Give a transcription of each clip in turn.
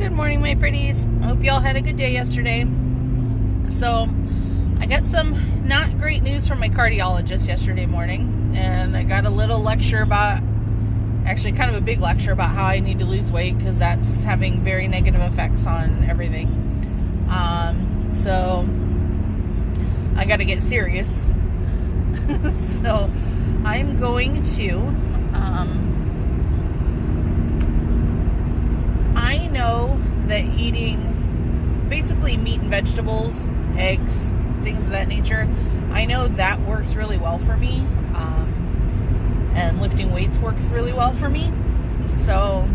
Good morning, my pretties. I hope y'all had a good day yesterday. So, I got some not great news from my cardiologist yesterday morning, and I got a little lecture about, actually kind of a big lecture about how I need to lose weight because that's having very negative effects on everything. So, I got to get serious. So, I'm going to, I know that eating basically meat and vegetables, eggs, things of that nature, I know that works really well for me, and lifting weights works really well for me, so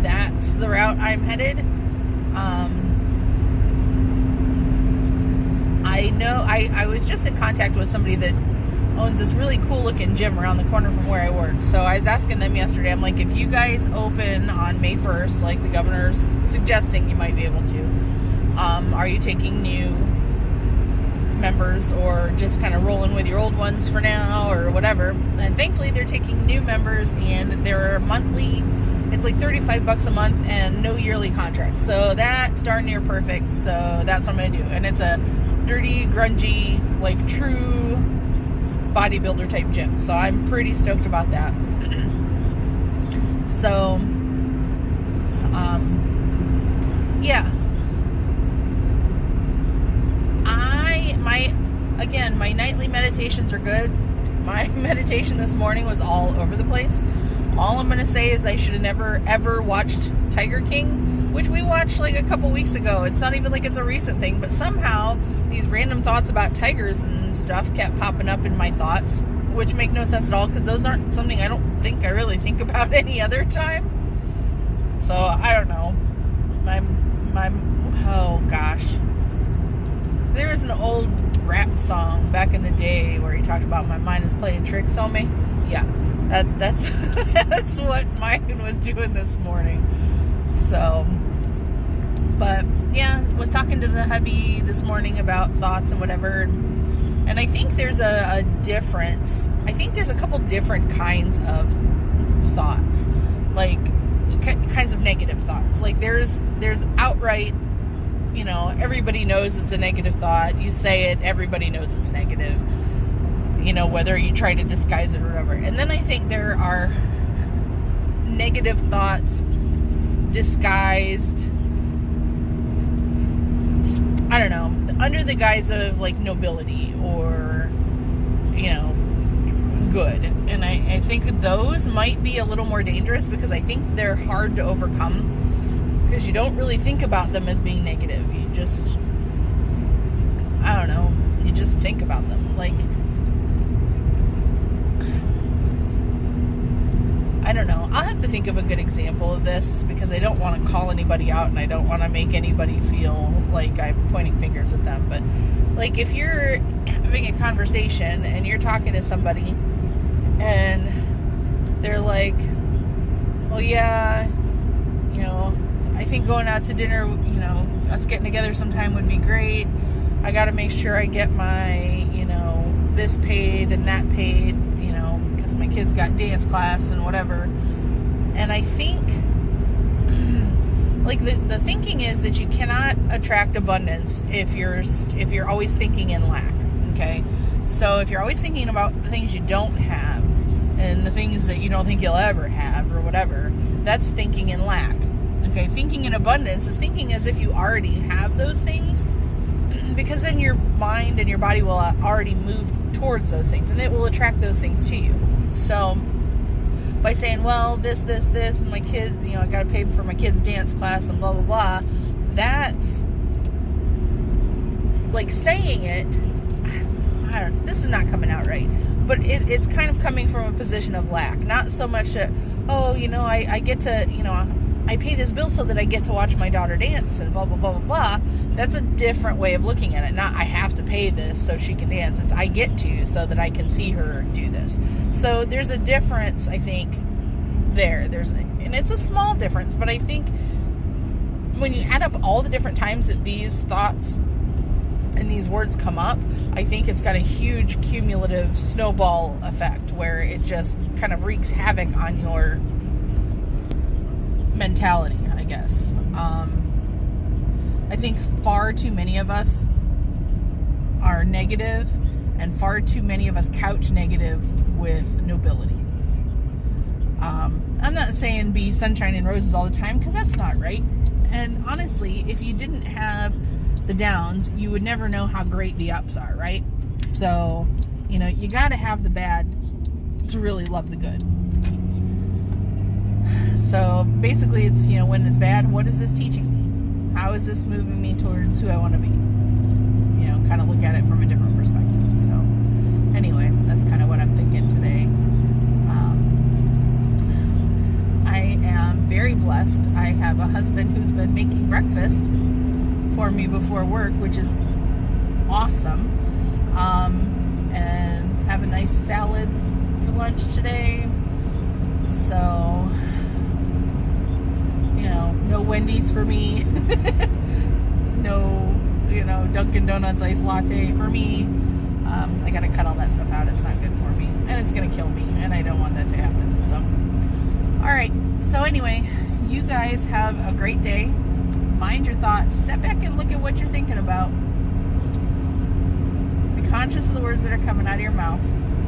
that's the route I'm headed. I know I was just in contact with somebody that owns this really cool looking gym around the corner from where I work. So I was asking them yesterday, I'm like, if you guys open on May 1st, like the governor's suggesting you might be able to, are you taking new members or just kind of rolling with your old ones for now or whatever? And thankfully they're taking new members, and they're monthly. It's like $35 a month and no yearly contracts. So that's darn near perfect. So that's what I'm going to do. And it's a dirty, grungy, like true bodybuilder type gym. So I'm pretty stoked about that. So, yeah. My nightly meditations are good. My meditation this morning was all over the place. All I'm going to say is I should have never, ever watched Tiger King, which we watched like a couple weeks ago. It's not even like it's a recent thing, but somehow these random thoughts about tigers and stuff kept popping up in my thoughts, which make no sense at all because those aren't something I don't think I really think about any other time. So, I don't know. Oh gosh. There was an old rap song back in the day where he talked about my mind is playing tricks on me. Yeah, that's that's what mine was doing this morning. So, but yeah, was talking to the hubby this morning about thoughts and whatever, and I think there's a difference. I think there's a couple different kinds of thoughts, like kinds of negative thoughts. Like there's outright, everybody knows it's a negative thought. You say it, everybody knows it's negative. Whether you try to disguise it or whatever. And then I think there are negative thoughts disguised, I don't know, under the guise of like nobility or, good. And I think those might be a little more dangerous because I think they're hard to overcome because you don't really think about them as being negative. You just, I don't know, you just think about them. Like, I don't know. I'll have to think of a good example of this because I don't want to call anybody out and I don't want to make anybody feel like I'm pointing fingers at them. But, like, if you're having a conversation and you're talking to somebody and they're like, well, yeah, I think going out to dinner, us getting together sometime would be great. I got to make sure I get my, this paid and that paid, because my kids got dance class and whatever. And I think, like, the thinking is that you cannot attract abundance if you're always thinking in lack, okay? So if you're always thinking about the things you don't have and the things that you don't think you'll ever have or whatever, that's thinking in lack, okay? Thinking in abundance is thinking as if you already have those things, because then your mind and your body will already move towards those things and it will attract those things to you. So by saying, well, this, my kid, I got to pay for my kid's dance class and blah, blah, blah, that's like saying it, this is not coming out right, but it's kind of coming from a position of lack, not so much that, I get to, I pay this bill so that I get to watch my daughter dance and blah, blah, blah, blah, blah. That's a different way of looking at it. Not I have to pay this so she can dance. It's I get to so that I can see her do this. So there's a difference, I think, there. And it's a small difference, but I think when you add up all the different times that these thoughts and these words come up, I think it's got a huge cumulative snowball effect where it just kind of wreaks havoc on your mentality. I guess. I think far too many of us are negative, and far too many of us couch negative with nobility. I'm not saying be sunshine and roses all the time, because that's not right. And honestly, if you didn't have the downs, you would never know how great the ups are, right? So, you got to have the bad to really love the good. So basically, it's, when it's bad, what is this teaching me? How is this moving me towards who I want to be? Kind of look at it from a different perspective. So anyway, that's kind of what I'm thinking today. I am very blessed. I have a husband who's been making breakfast for me before work, which is awesome. And have a nice salad for lunch today. So, no Wendy's for me. No, Dunkin' Donuts iced latte for me. I gotta cut all that stuff out. It's not good for me, and it's gonna kill me, and I don't want that to happen. So, all right. So anyway, you guys have a great day. Mind your thoughts. Step back and look at what you're thinking about. Be conscious of the words that are coming out of your mouth,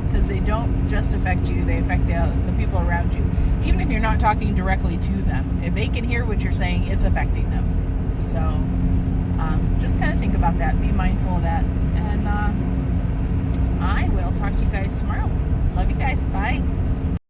because they don't just affect you, they affect the people around you. Even if you're not talking directly to them, if they can hear what you're saying, it's affecting them. So just kind of think about that. Be mindful of that. And I will talk to you guys tomorrow. Love you guys. Bye.